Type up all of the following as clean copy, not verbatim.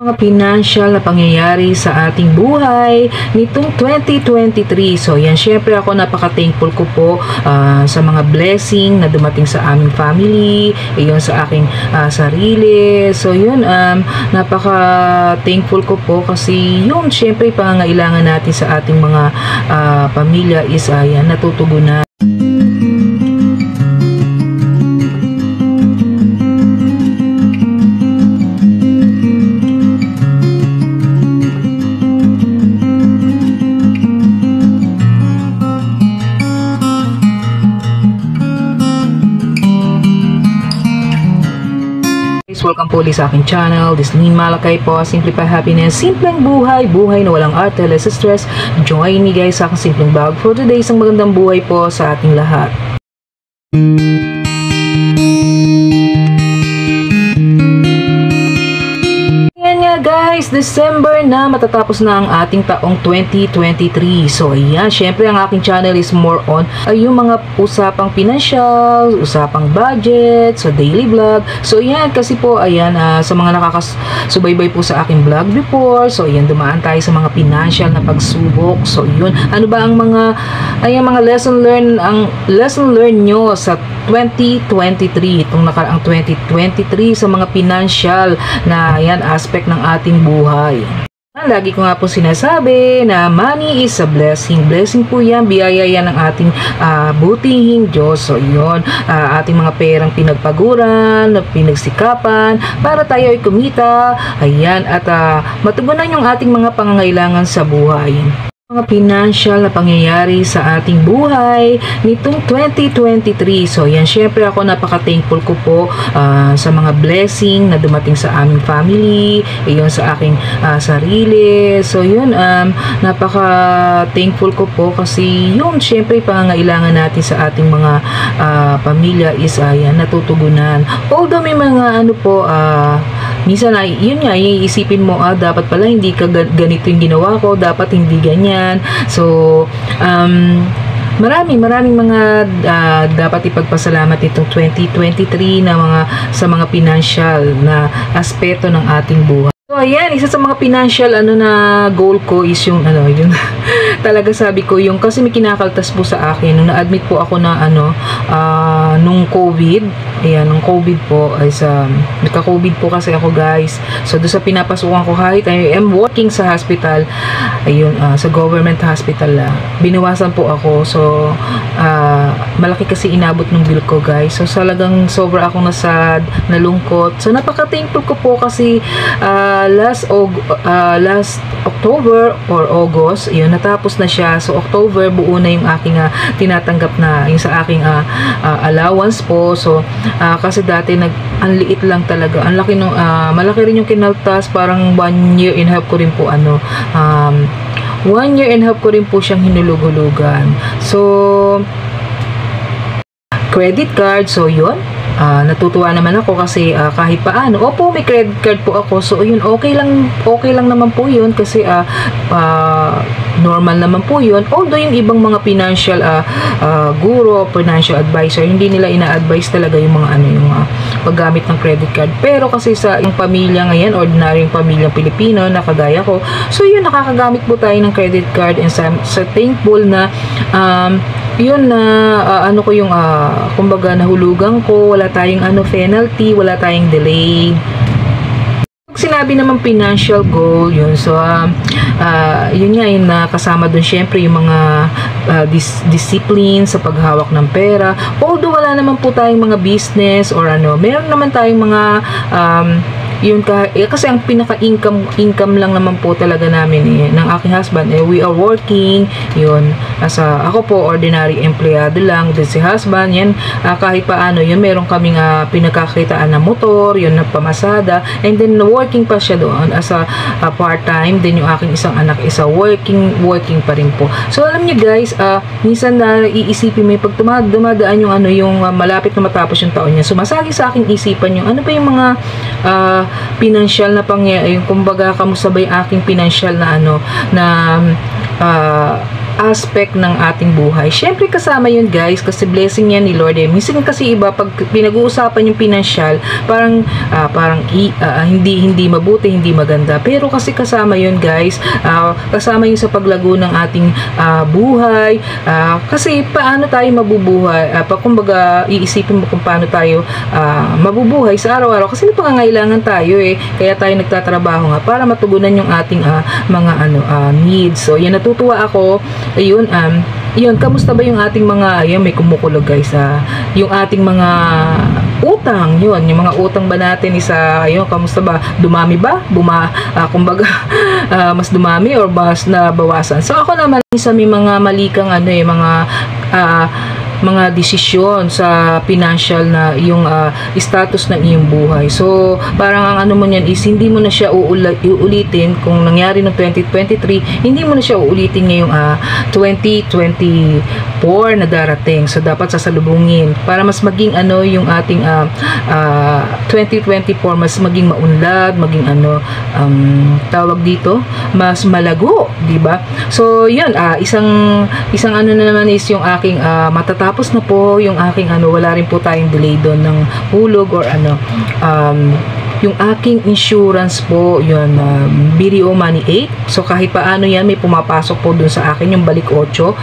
Mga financial na pangyayari sa ating buhay nitong 2023. So yan, syempre ako napaka-thankful ko po sa mga blessing na dumating sa aming family, yun sa aking sarili. So yun, napaka-thankful ko po kasi yun, syempre pangangailangan natin sa ating mga pamilya is yan, natutugunan. Welcome po ulit sa aking channel. This is Lynn Malakay po. Simplify Happiness, simpleng buhay, buhay na walang arte, less stress. Join me guys sa aking simpleng vlog for today. Isang magandang buhay po sa ating lahat. Guys, December na, matatapos na ang ating taong 2023. So ayan, syempre ang aking channel is more on yung mga usapang financial, usapang budget, so daily vlog. So ayan, kasi po ayan, sa mga nakakasubaybay po sa aking vlog before, so ayan, dumaan tayo sa mga financial na pagsubok. So yun, ano ba ang mga lesson learn nyo sa 2023, itong nakaraang 2023 sa mga financial na ayan, aspect ng ating buhay. Lagi ko nga po sinasabi na money is a blessing. Blessing po yan, biyaya yan ng ating butihing Diyos. So yun, ating mga perang pinagpaguran, pinagsikapan, para tayo ay kumita, ayan, at matugunan yung ating mga pangangailangan sa buhay. Mga financial na pangyayari sa ating buhay nitong 2023. So yan, syempre ako napaka-thankful ko po sa mga blessing na dumating sa aming family, yun sa aking sarili. So yun, napaka-thankful ko po kasi yun, syempre pangangailangan natin sa ating mga pamilya is yan, natutugunan. Although may mga minsan yun nga, iisipin mo, dapat pala hindi ka ganito yung ginawa ko, dapat hindi ganyan. So, maraming mga dapat ipagpasalamat itong 2023 na sa mga financial na aspeto ng ating buhay. So ayan, isa sa mga financial na goal ko is yung yun talaga sabi ko yung, kasi may kinakaltas po sa akin nung na-admit po ako na nung COVID. Ayan, nung COVID po ay nagka-COVID po kasi ako guys. So doon sa pinapasukan ko, kahit I am working sa hospital, ayun, sa government hospital, binawasan po ako. So malaki kasi inabot ng bill ko guys. So talagang sobra akong nasad, nalungkot. So napaka-thankful ko po kasi last October or August, yun, natapos na siya. So October, buo na yung aking tinatanggap na yung sa aking allowance po. So kasi dati ang liit lang talaga. Ang laki malaki rin yung kinaltas, parang 1 year and a half ko rin po 1 year and a half ko rin po siyang hinulug-hulugan. So credit card, so yun, natutuwa naman ako kasi kahit paano, opo, may credit card po ako. So yun, okay lang naman po yun kasi normal naman po yun. Although yung ibang mga financial guru, financial advisor, hindi nila ina-advise talaga yung mga yung paggamit ng credit card. Pero kasi sa yung pamilya ngayon, ordinaryong pamilyang Pilipino na kagaya ko, so yun, nakakagamit po tayo ng credit card, and sa thankful na yun na kumbaga nahulugan ko, wala tayong penalty, wala tayong delay. Sinabi naman financial goal, yun, so yun nga, yung kasama dun syempre yung mga discipline sa paghawak ng pera. Although wala naman po tayong mga business or meron naman tayong mga yun, kasi ang pinaka-income lang naman po talaga namin ng aking husband, we are working, yun, ako po ordinary empleyado lang, din si husband, yan, kahit paano, yun, meron kaming pinagkakitaan na motor, yun, na pamasada, and then working pa siya doon as a part-time, then yung aking isang anak isa working pa rin po. So alam niyo guys, minsan na iisipin mo pag dumadaan yung malapit na matapos yung taon niya, sumasagi sa aking isipan yung ano ba yung mga financial na pangyayari, yung kumbaga kamusta ba yung aking financial na aspect ng ating buhay. Syempre kasama yun guys, kasi blessing yan ni Lord eh. Minsan kasi iba, pag pinag-uusapan yung financial, parang hindi mabuti, hindi maganda. Pero kasi kasama yun guys, kasama yun sa paglago ng ating buhay. Kasi paano tayo mabubuhay? Kumbaga, iisipin mo kung paano tayo mabubuhay sa araw-araw. Kasi may pangangailangan tayo eh. Kaya tayo nagtatrabaho nga para matugunan yung ating mga needs. So, yan, natutuwa ako. Ayun, kamusta ba yung ating mga, may kumukulog guys, yung ating mga utang, yung mga utang ba natin kamusta ba? Dumami ba? Kumbaga, mas dumami or mas nabawasan? So, ako naman, may mga mali kang mga desisyon sa financial na yung status ng iyong buhay. So, parang ang mo niyan is hindi mo na siya uulitin kung nangyari noong 2023, hindi mo na siya uulitin ngayong 2024 na darating. So, dapat sasalubungin para mas maging yung ating 2024 mas maging maunlad, maging tawag dito, mas malago, di ba? So, yun, isang na naman is yung aking matatapos na po yung aking wala rin po tayong delay doon ng hulog or yung aking insurance po, yun, BDO Money 8. So, kahit paano yan, may pumapasok po dun sa akin, yung balik 8.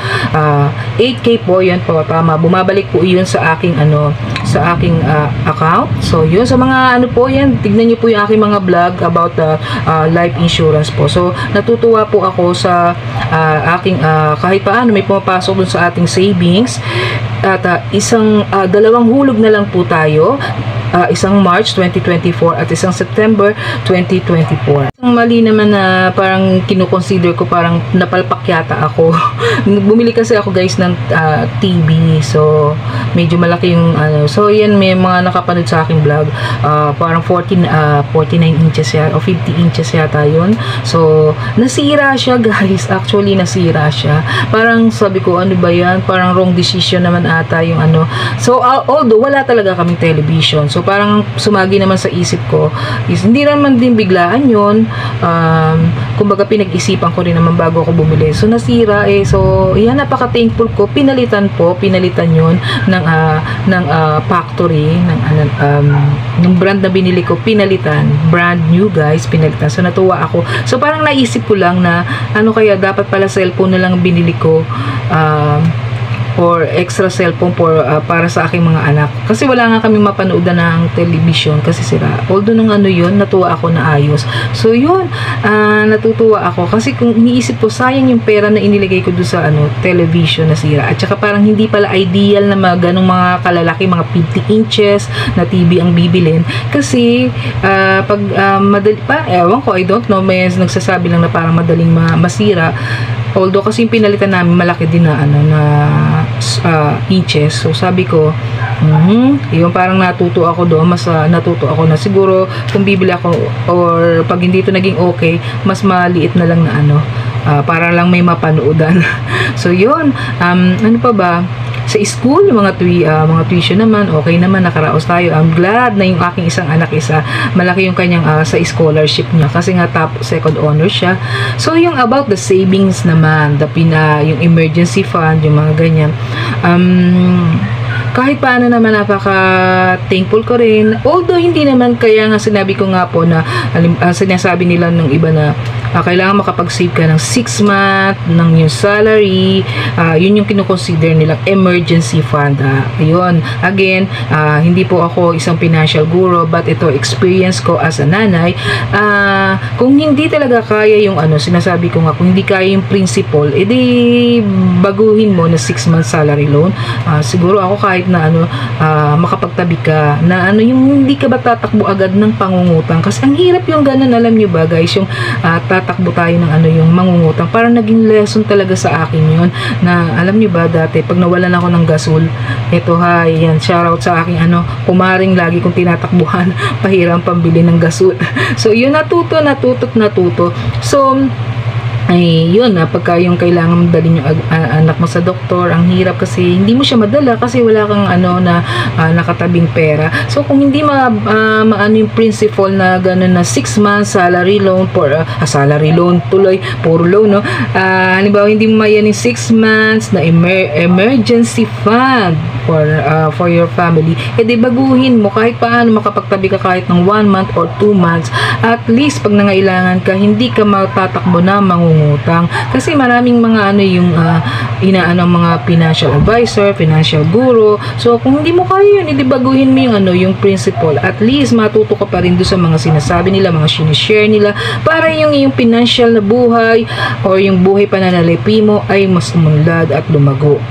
8K po, yun po, tama. Bumabalik po yun sa aking, sa aking account. So, yun, sa mga po yan, tignan nyo po yung aking mga vlog about life insurance po. So, natutuwa po ako sa aking, kahit paano, may pumapasok dun sa ating savings. At dalawang hulog na lang po tayo. Isang March 2024 at isang September 2024. Ang mali naman na parang kinukonsider ko, parang napalpak yata ako. Bumili kasi ako guys ng TV. So, medyo malaki yung so, yan, may mga nakapanood sa aking vlog. Parang 49 inches yata o 50 inches yata yun. So, nasira siya guys. Actually, nasira siya. Parang sabi ko, ano ba yan? Parang wrong decision naman ata yung So, although wala talaga kaming television. So, parang sumagi naman sa isip ko is hindi naman din biglaan yun. Kumbaga pinag-isipan ko rin naman bago ako bumili. So nasira eh. So yan, napaka-thankful ko. Pinalitan yun ng factory ng brand na binili ko. Pinalitan. Brand new guys. Pinalitan. So natuwa ako. So parang naisip ko lang na kaya dapat pala cellphone na lang binili ko. Or extra cellphone para sa aking mga anak. Kasi wala nga kami mapanoodan ng television kasi sira. Although nung yun, natuwa ako na ayos. So yun, natutuwa ako. Kasi kung iniisip ko, sayang yung pera na inilagay ko doon sa television na sira. At saka parang hindi pala ideal na ganong mga kalalaki, mga 50 inches na TV ang bibilin. Kasi pag madali pa, ewan ko, I don't know, may nagsasabi lang na parang madaling masira. Although kasi yung pinalitan namin malaki din na inches. So sabi ko, yung parang natuto ako doon, mas natuto ako na siguro kung bibili ako or pag hindi ito naging okay, mas maliit na lang na para lang may mapanoodan. So yun, ano pa ba? Sa school, mga tuition naman, okay naman, nakaraos tayo. I'm glad na yung aking isang anak malaki yung kanyang sa scholarship niya kasi nga top second honor siya. So yung about the savings naman, yung emergency fund, yung mga ganyan, kahit paano naman napaka-thankful ko rin. Although hindi naman, kaya nga sinabi ko nga po na sinasabi nila ng iba na kailangan makapag-save ka ng 6 month ng yung salary. Yun yung kinukonsider nilang emergency fund. Yun. Again, hindi po ako isang financial guru, but ito experience ko as a nanay. Kung hindi talaga kaya yung sinasabi ko nga, kung hindi kaya yung principal, edi baguhin mo na 6 month salary loan. Siguro ako kahit na makapagtabi ka na yung hindi ka ba tatakbo agad ng pangungutang, kasi ang hirap yung ganun, alam nyo ba guys, yung tatakbo tayo ng yung mangungutang. Parang naging lesson talaga sa akin yun, na alam nyo ba dati pag nawalan ako ng gasol, eto yan, shoutout sa aking kumaring lagi kong tinatakbuhan pahirang pambili ng gasol. So yun, natuto. So ay yun na pagka yung kailangan mo dalhin yung anak mo sa doktor, ang hirap kasi hindi mo siya madala kasi wala kang nakatabing pera. So kung hindi maano yung principle na gano'n na 6 months salary loan for salary loan tuloy, puro loan, no? Halimbawa hindi mo mayan yung 6 months na emergency fund for your family, di baguhin mo kahit paano makapagtabi ka kahit ng 1 month or 2 months, at least pag nangailangan ka hindi ka matatakbo na mangungutang. Kasi maraming mga inaano mga financial advisor, financial guru. So kung hindi mo kaya yun, baguhin mo yung principle. At least matuto ka pa rin doon sa mga sinasabi nila, mga sinishare nila, para yung financial na buhay or yung buhay pananalapi mo ay mas umunlad at lumago.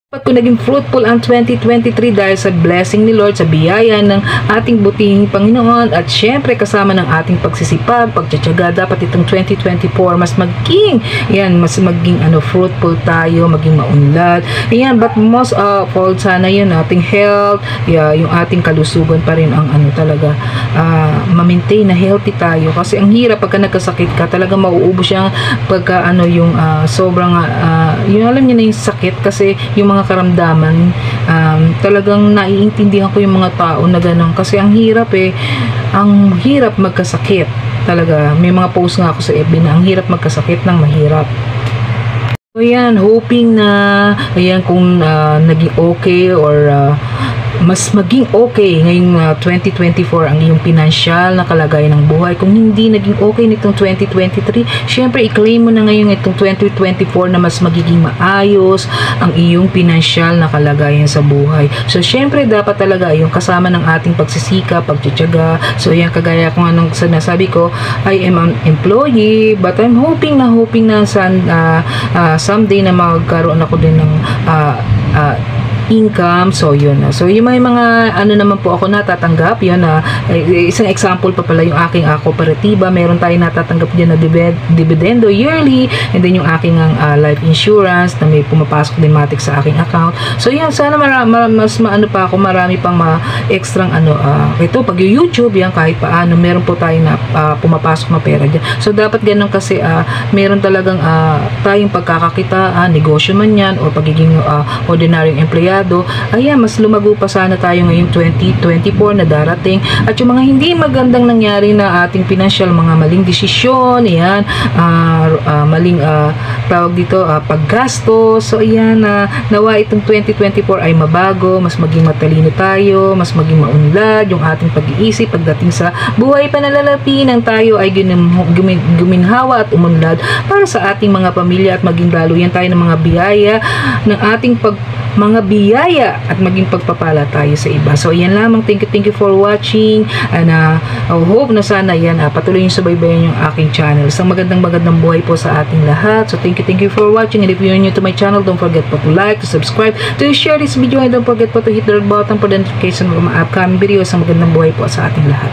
Kung naging fruitful ang 2023 dahil sa blessing ni Lord, sa biyaya ng ating butihing Panginoon, at syempre kasama ng ating pagsisipag, pagtsatsaga, dapat itong 2024 mas maging fruitful tayo, maging maunlad. But most of all, sana yun ating health, yung ating kalusugan pa rin ang talaga ma-maintain na healthy tayo. Kasi ang hirap pagka nagkasakit ka, talaga mauubos yung pagka sobrang yung alam niyo na yung sakit, kasi yung mga karamdaman, talagang naiintindihan ko yung mga tao na gano'n, kasi ang hirap magkasakit talaga. May mga post nga ako sa FB na ang hirap magkasakit ng mahirap. So yan, hoping na kung naging okay or mas maging okay ngayong 2024 ang iyong pinansyal na kalagayan ng buhay. Kung hindi naging okay nitong 2023, syempre i-claim mo na ngayon itong 2024 na mas magiging maayos ang iyong pinansyal na kalagayan sa buhay. So syempre dapat talaga yung kasama ng ating pagsisika, pagtsatsaga. So yan, kagaya ko anong sinasabi ko, I am an employee, but I'm hoping na someday na magkaroon ako din ng income. So yun na. So yung may mga naman po ako natatanggap, yun na isang example pa pala yung aking kooperatiba. Meron tayong natatanggap dyan na dividendo yearly, and then yung aking life insurance na may pumapasok din matik sa aking account. So yan, sana mas pa ako, marami pang extrang ito pag YouTube yan, kahit paano meron po tayong pumapasok na pera dyan. So dapat ganun, kasi meron talagang tayong pagkakakitaan, negosyo man yan o pagiging ordinaryong empleyado. Ayan, mas lumago pa sana tayo ngayong 2024 na darating. At yung mga hindi magandang nangyari na ating financial, mga maling desisyon, ayan, maling tawag dito, paggastos. So ayan, nawa itong 2024 ay mabago, mas maging matalino tayo, mas maging maunlad yung ating pag-iisip pagdating sa buhay pananalapi ng tayo ay guminhawa at umunlad para sa ating mga pamilya, at maging daluyan tayo ng mga biyaya ng ating mga biyaya at maging pagpapala tayo sa iba. So yan lamang. Thank you for watching, and I hope na sana yan patuloy yung subaybayan yung aking channel. Isang magandang buhay po sa ating lahat. So thank you for watching, and if you're new to my channel, don't forget po to like, to subscribe, to share this video, and don't forget po to hit the button for the notification of mga upcoming videos. Isang magandang buhay po sa ating lahat.